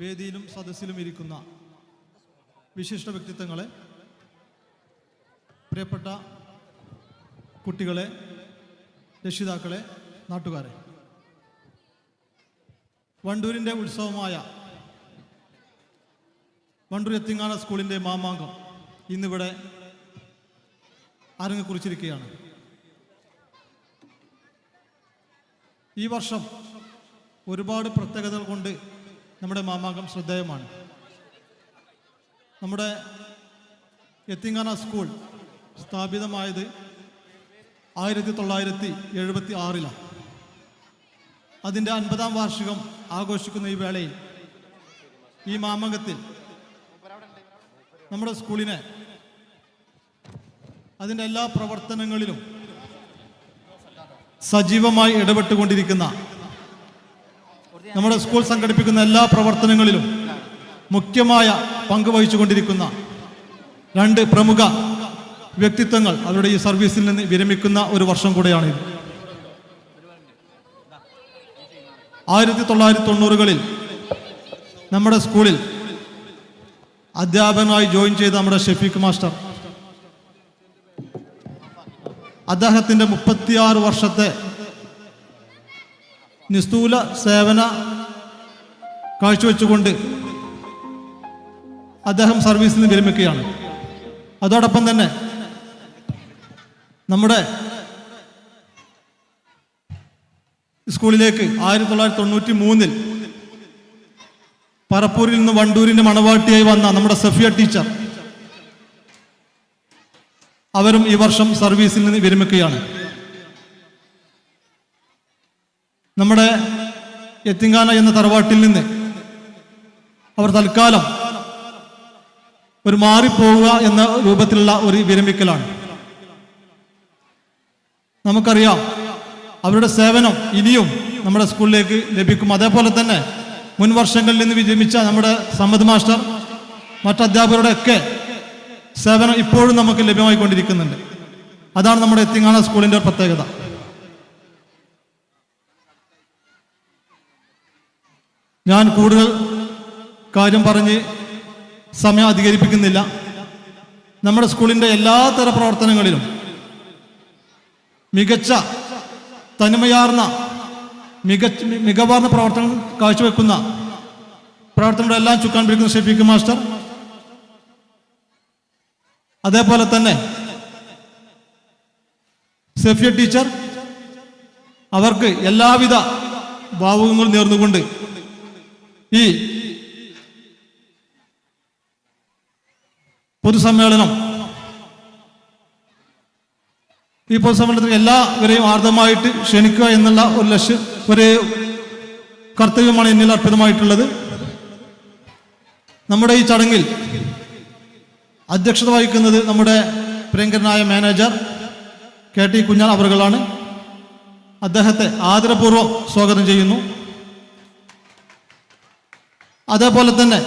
വേദിയിലും സദസ്സിലും ഇരിക്കുന്ന വിശിഷ്ട വ്യക്തിത്വങ്ങളെ, പ്രിയപ്പെട്ട കുട്ടികളെ, രക്ഷിതാക്കളെ, നാട്ടുകാരെ, വണ്ടൂരിൻ്റെ ഉത്സവമായ വണ്ടൂർ യത്തിങ്ങാന സ്കൂളിൻ്റെ മാമാങ്കം ഇന്നിവിടെ അരങ്ങ് കുറിച്ചിരിക്കുകയാണ്. ഈ വർഷം ഒരുപാട് പ്രത്യേകതകൾ കൊണ്ട് നമ്മുടെ മാമാങ്കം ശ്രദ്ധേയമാണ്. നമ്മുടെ യത്തിങ്ങാന സ്കൂൾ സ്ഥാപിതമായത് 1976-ലാണ്. അതിൻ്റെ 50-ാം വാർഷികം ആഘോഷിക്കുന്ന ഈ വേളയിൽ ഈ മാമാങ്കത്തിൽ നമ്മുടെ സ്കൂളിനെ അതിൻ്റെ എല്ലാ പ്രവർത്തനങ്ങളിലും സജീവമായി ഇടപെട്ടുകൊണ്ടിരിക്കുന്ന, നമ്മുടെ സ്കൂൾ സംഘടിപ്പിക്കുന്ന എല്ലാ പ്രവർത്തനങ്ങളിലും മുഖ്യമായ പങ്ക് വഹിച്ചുകൊണ്ടിരിക്കുന്ന 2 പ്രമുഖ വ്യക്തിത്വങ്ങൾ അവരുടെ ഈ സർവീസിൽ നിന്ന് വിരമിക്കുന്ന ഒരു വർഷം കൂടെയാണിത്. 1990-കളിൽ നമ്മുടെ സ്കൂളിൽ അധ്യാപകനായി ജോയിൻ ചെയ്ത നമ്മുടെ ഷഫീഖ് മാസ്റ്റർ, അദ്ദേഹത്തിൻ്റെ 36 വർഷത്തെ നിസ്തൂല സേവന കാഴ്ചവെച്ചുകൊണ്ട് അദ്ദേഹം സർവീസിൽ നിന്ന് വിരമിക്കുകയാണ്. അതോടൊപ്പം തന്നെ നമ്മുടെ സ്കൂളിലേക്ക് 1993-ൽ പറപ്പൂരിൽ നിന്ന് വണ്ടൂരിൻ്റെ മണവാട്ടിയായി വന്ന നമ്മുടെ സഫിയ ടീച്ചർ, അവരും ഈ വർഷം സർവീസിൽ നിന്ന് വിരമിക്കുകയാണ്. നമ്മുടെ യത്തിങ്ങാന എന്ന തറവാട്ടിൽ നിന്ന് അവർ തൽക്കാലം ഒരു മാറിപ്പോവുക എന്ന രൂപത്തിലുള്ള ഒരു വിരമിക്കലാണ്. നമുക്കറിയാം അവരുടെ സേവനം ഇനിയും നമ്മുടെ സ്കൂളിലേക്ക് ലഭിക്കും. അതേപോലെ തന്നെ മുൻ വർഷങ്ങളിൽ നിന്ന് വിരമിച്ച നമ്മുടെ സമ്മദ് മാസ്റ്റർ, മറ്റധ്യാപകരുടെയൊക്കെ സേവനം ഇപ്പോഴും നമുക്ക് ലഭ്യമായിക്കൊണ്ടിരിക്കുന്നുണ്ട്. അതാണ് നമ്മുടെ യത്തിങ്ങാന സ്കൂളിൻ്റെ പ്രത്യേകത. ഞാൻ കൂടുതൽ കാര്യം പറഞ്ഞ് സമയം അധികരിപ്പിക്കുന്നില്ല. നമ്മുടെ സ്കൂളിൻ്റെ എല്ലാത്തര പ്രവർത്തനങ്ങളിലും മികച്ച തനിമയാർന്ന മികവാർന്ന പ്രവർത്തനം കാഴ്ചവെക്കുന്ന പ്രവർത്തനങ്ങളെല്ലാം ചുക്കാൻ പിടിക്കുന്ന ഷഫീഖ് മാസ്റ്റർ, അതേപോലെ തന്നെ സഫിയ ടീച്ചർ, അവർക്ക് എല്ലാവിധ ഭാവുകങ്ങളും നേർന്നുകൊണ്ട് ഈ പൊതുസമ്മേളനത്തിൽ എല്ലാവരെയും ആർദ്രമായിട്ട് ക്ഷണിക്കുക എന്നുള്ള ഒരു കർത്തവ്യമാണ് എന്നിൽ അർപ്പിതമായിട്ടുള്ളത്. നമ്മുടെ ഈ ചടങ്ങിൽ അധ്യക്ഷത വഹിക്കുന്നത് നമ്മുടെ പ്രിയങ്കരനായ മാനേജർ KT കുഞ്ഞാൻ അവറുകളാണ്. അദ്ദേഹത്തെ ആദരപൂർവ്വം സ്വാഗതം ചെയ്യുന്നു. അതേപോലെ തന്നെ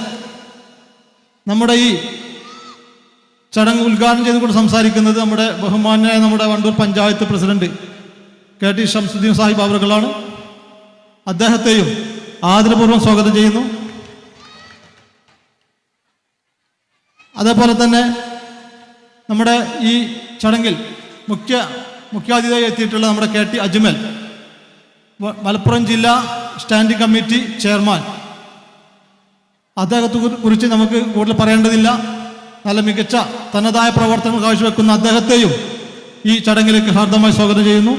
നമ്മുടെ ഈ ചടങ്ങ് ഉദ്ഘാടനം ചെയ്തുകൊണ്ട് സംസാരിക്കുന്നത് നമ്മുടെ ബഹുമാന്യനായ നമ്മുടെ വണ്ടൂർ പഞ്ചായത്ത് പ്രസിഡന്റ് KT ഷംസുദ്ദീൻ സാഹിബ് അവറുകളാണ്. അദ്ദേഹത്തെയും ആദരപൂർവ്വം സ്വാഗതം ചെയ്യുന്നു. അതേപോലെ തന്നെ നമ്മുടെ ഈ ചടങ്ങിൽ മുഖ്യാതിഥിയായി എത്തിയിട്ടുള്ള നമ്മുടെ KT അജ്മൽ, മലപ്പുറം ജില്ലാ സ്റ്റാൻഡിംഗ് കമ്മിറ്റി ചെയർമാൻ, അദ്ദേഹത്തെ കുറിച്ച് നമുക്ക് കൂടുതൽ പറയേണ്ടതില്ല. നല്ല മികച്ച തനതായ പ്രവർത്തനങ്ങൾ കാഴ്ചവെക്കുന്ന അദ്ദേഹത്തെയും ഈ ചടങ്ങിലേക്ക് ഹാർദമായി സ്വാഗതം ചെയ്യുന്നു.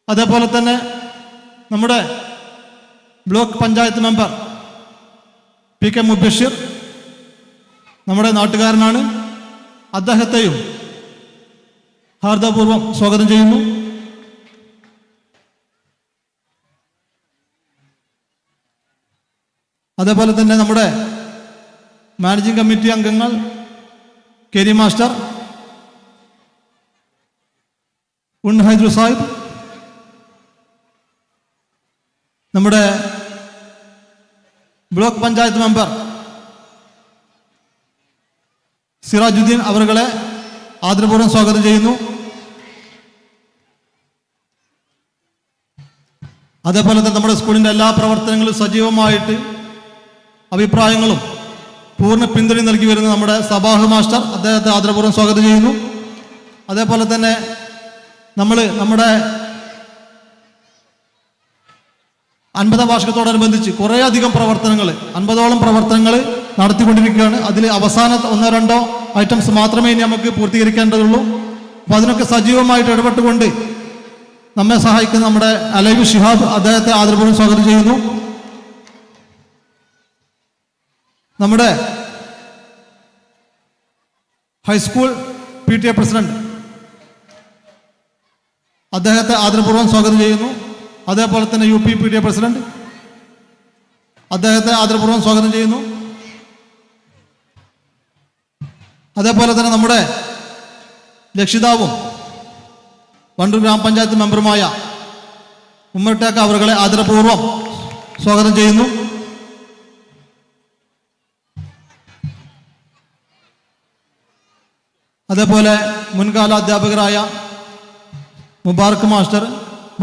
അതേപോലെ തന്നെ നമ്മുടെ block panchayat member PK Mubashir, നമ്മുടെ നാട്ടുകാരനാണ്, അദ്ദേഹത്തെയും ഹാർദപൂർവ്വം സ്വാഗതം ചെയ്യുന്നു. അതേപോലെ തന്നെ നമ്മുടെ മാനേജിംഗ് കമ്മിറ്റി അംഗങ്ങൾ കരീം മാസ്റ്റർ, ഹൈദർ സാഹിബ്, നമ്മുടെ ബ്ലോക്ക് പഞ്ചായത്ത് മെമ്പർ സിറാജുദ്ദീൻ അവരുകളെ ആദരപൂർവ്വം സ്വാഗതം ചെയ്യുന്നു. അതേപോലെ തന്നെ നമ്മുടെ സ്കൂളിൻ്റെ എല്ലാ പ്രവർത്തനങ്ങളും സജീവമായിട്ട് അഭിപ്രായങ്ങളും പൂർണ്ണ പിന്തുണ നൽകി വരുന്ന നമ്മുടെ സബാഹ് മാസ്റ്റർ, അദ്ദേഹത്തെ ആദരപൂർവ്വം സ്വാഗതം ചെയ്യുന്നു. അതേപോലെ തന്നെ നമ്മുടെ 50ാം വാർഷികത്തോടനുബന്ധിച്ച് കുറേയധികം പ്രവർത്തനങ്ങൾ, 50ഓളം പ്രവർത്തനങ്ങൾ നടത്തിക്കൊണ്ടിരിക്കുകയാണ്. അതിൽ അവസാന 1-2 ഐറ്റംസ് മാത്രമേ ഇനി നമുക്ക് പൂർത്തീകരിക്കേണ്ടതുള്ളൂ. അപ്പോൾ അതിനൊക്കെ സജീവമായിട്ട് ഇടപെട്ടുകൊണ്ട് നമ്മെ സഹായിക്കുന്ന നമ്മുടെ അലൈബ് ഷിഹാബ്, അദ്ദേഹത്തെ ആദരപൂർവ്വം സ്വാഗതം ചെയ്യുന്നു. നമ്മുടെ ഹൈസ്കൂൾ PTA പ്രസിഡന്റ്, അദ്ദേഹത്തെ ആദരപൂർവ്വം സ്വാഗതം ചെയ്യുന്നു. അതേപോലെ തന്നെ UP PTA പ്രസിഡന്റ്, അദ്ദേഹത്തെ ആദരപൂർവ്വം സ്വാഗതം ചെയ്യുന്നു. അതേപോലെ തന്നെ നമ്മുടെ രക്ഷിതാവും വണ്ടൂർ ഗ്രാമപഞ്ചായത്ത് മെമ്പറുമായ ഉമ്മർട്ടേക്ക അവരുടെ ആദരപൂർവ്വം സ്വാഗതം ചെയ്യുന്നു. അതേപോലെ മുൻകാല അധ്യാപകരായ Mubarak master,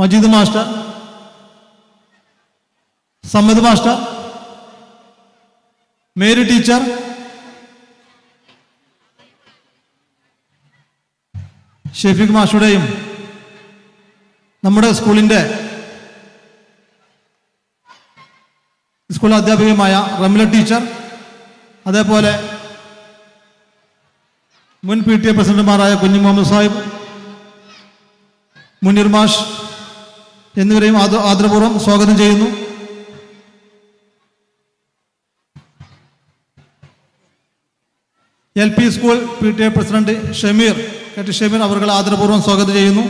Majeed master, Sammad master, Mary teacher, Shafeeq മാഷുടെയും നമ്മുടെ സ്കൂളിൻ്റെ സ്കൂൾ അധ്യാപികയുമായ റംല ടീച്ചർ, അതേപോലെ മുൻ PTA പ്രസിഡന്റുമാരായ കുഞ്ഞു മുഹമ്മദ് സാഹിബ്, മുനീർ മാഷ് എന്നിവരെയും ആദരപൂർവ്വം സ്വാഗതം ചെയ്യുന്നു. LP school PTA president Shameer അവരുടെ ആദരപൂർവ്വം സ്വാഗതം ചെയ്യുന്നു.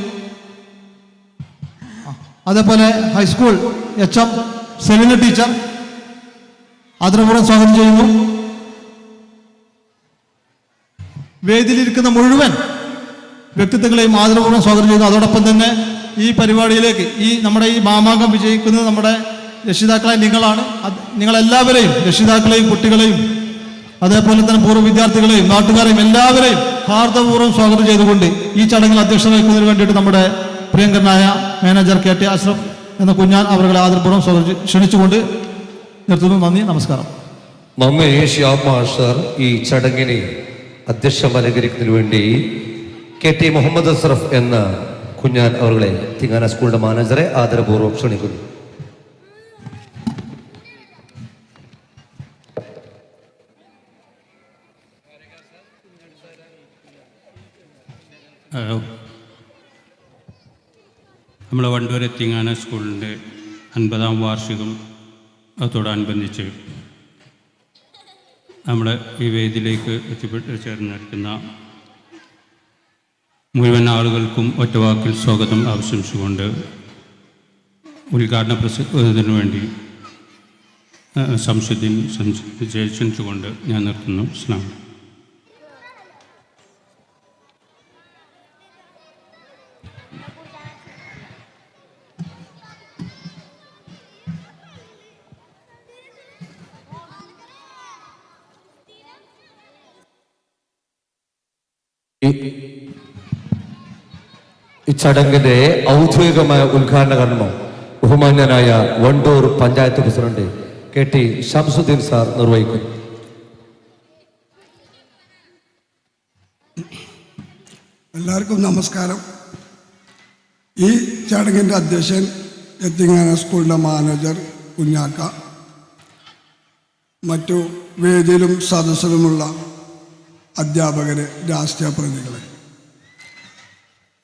അതേപോലെ ഹൈസ്കൂൾ HM സെലിന ടീച്ചർ ആദരപൂർവ്വം സ്വാഗതം ചെയ്യുന്നു. വേദിയിലിരിക്കുന്ന മുഴുവൻ വ്യക്തിത്വങ്ങളെയും ആദരപൂർവ്വം സ്വാഗതം ചെയ്യുന്നു. അതോടൊപ്പം തന്നെ ഈ പരിപാടിയിലേക്ക് നമ്മുടെ ഈ മാമാങ്കം വിജയിക്കുന്നത് നമ്മുടെ രക്ഷിതാക്കളായ നിങ്ങളാണ്. നിങ്ങളെല്ലാവരെയും, രക്ഷിതാക്കളെയും കുട്ടികളെയും അതേപോലെ തന്നെ പൂർവ്വ വിദ്യാർത്ഥികളെയും നാട്ടുകാരെയും എല്ലാവരെയും ഹാർദപൂർവ്വം സ്വാഗതം ചെയ്തുകൊണ്ട് ഈ ചടങ്ങിൽ അധ്യക്ഷത വഹിക്കുന്നതിന് വേണ്ടിയിട്ട് നമ്മുടെ പ്രിയങ്കരനായ മാനേജർ KT അഷ്റഫ് എന്ന കുഞ്ഞാൻ അവരുടെ ആദരപൂർവ്വം സ്വാഗതം ക്ഷണിച്ചുകൊണ്ട് നിർത്തുന്നു. നന്ദി, നമസ്കാരം. നമ്മെ ഷിഹാബ് മാസ്റ്റർ ഈ ചടങ്ങിനെ അധ്യക്ഷം അലങ്കരിക്കുന്നതിന് വേണ്ടി KT മുഹമ്മദ് അഷ്റഫ് എന്ന കുഞ്ഞാൻ അവരുടെ തിങ്ങാന സ്കൂളിന്റെ മാനേജറെ ആദരപൂർവ്വം ക്ഷണിക്കുന്നു. നമ്മളെ വണ്ടൂർ തിങ്ങാന സ്കൂളിൻ്റെ 50ാം വാർഷികം അതോടനുബന്ധിച്ച് നമ്മുടെ ഈ വേദിയിലേക്ക് ചേർന്നിരിക്കുന്ന മുഴുവൻ ആളുകൾക്കും ഒറ്റവാക്കിൽ സ്വാഗതം ആശംസിച്ചുകൊണ്ട് ഉദ്ഘാടന പ്രസംഗത്തിനു വേണ്ടി ക്ഷണിച്ചുകൊണ്ട് ഞാൻ നിർത്തുന്നു. അസ്സലാമു അലൈക്കും. ഈ ചടങ്ങിന്റെ ഔദ്യോഗികമായ ഉദ്ഘാടന കർമ്മം ബഹുമാന്യനായ Wandoor panchayat president KT Shamsuddin sir നിർവഹിക്കുന്നു. എല്ലാവർക്കും നമസ്കാരം. ഈ ചടങ്ങിൻ്റെ അധ്യക്ഷൻ എത്തിങ്ങാന സ്കൂളിൻ്റെ മാനേജർ കുഞ്ഞാക്ക, മറ്റു വേദിയിലും സദസ്സിലുമുള്ള അധ്യാപകർ, രാഷ്ട്രീയ പ്രതിനിധികൾ,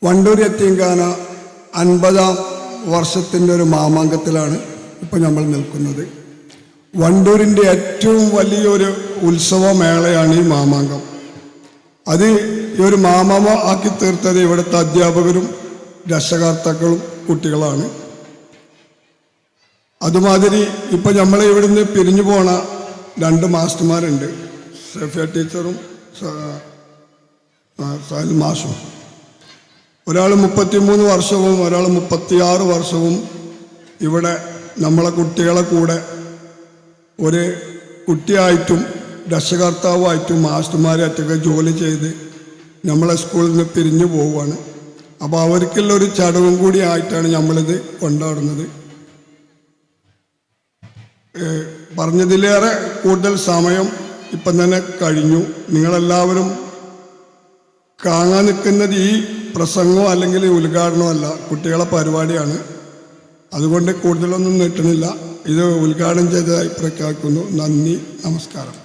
വണ്ടൂർ എത്തിങ്ങാന 50ാം വർഷത്തിൻ്റെ ഒരു മാമാങ്കത്തിലാണ് ഇപ്പോൾ നമ്മൾ നിൽക്കുന്നത്. വണ്ടൂരിൻ്റെ ഏറ്റവും വലിയൊരു ഉത്സവമേളയാണ് ഈ മാമാങ്കം. അത് ഈ ഒരു മാമാമ ആക്കി തീർത്തത് ഇവിടുത്തെ അധ്യാപകരും രക്ഷകർത്താക്കളും കുട്ടികളാണ്. അതുമാതിരി ഇപ്പം നമ്മൾ ഇവിടുന്ന് പിരിഞ്ഞു പോണ 2 മാസ്റ്റർമാരുണ്ട്, സഫിയ ടീച്ചറും സാഹിൽ മാഷും. ഒരാൾ 33 വർഷവും ഒരാൾ 36 വർഷവും ഇവിടെ നമ്മളെ കുട്ടികളെ കൂടെ ഒരു കുട്ടിയായിട്ടും രക്ഷകർത്താവുമായിട്ടും മാസ്റ്റർമാരായിട്ടൊക്കെ ജോലി ചെയ്ത് നമ്മളെ സ്കൂളിൽ നിന്ന് പിരിഞ്ഞു പോവുകയാണ്. അപ്പോൾ അവർക്കുള്ളൊരു ചടങ്ങും കൂടി ആയിട്ടാണ് നമ്മളിത് കൊണ്ടാടുന്നത്. പറഞ്ഞതിലേറെ കൂടുതൽ സമയം ഇപ്പം തന്നെ കഴിഞ്ഞു. നിങ്ങളെല്ലാവരും കാണാൻ നിൽക്കുന്നത് ഈ പ്രസംഗമോ അല്ലെങ്കിൽ ഉദ്ഘാടനമോ അല്ല, കുട്ടികളെ പരിപാടിയാണ്. അതുകൊണ്ട് കൂടുതലൊന്നും നീട്ടുന്നില്ല. ഇത് ഉദ്ഘാടനം ചെയ്തതായി പ്രഖ്യാപിക്കുന്നു. നന്ദി, നമസ്കാരം.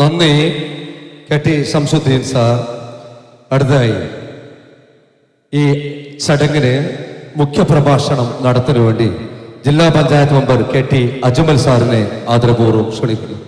നന്ദി KT ശംസുദ്ദീൻ സാർ. അടുത്തതായി ഈ ചടങ്ങിന് മുഖ്യപ്രഭാഷണം നടത്തുന്നതിനു വേണ്ടി ജില്ലാ പഞ്ചായത്ത് മെമ്പർ KT അജ്മൽ സാറിനെ ആദരപൂർവ്വം ക്ഷണിക്കുന്നു.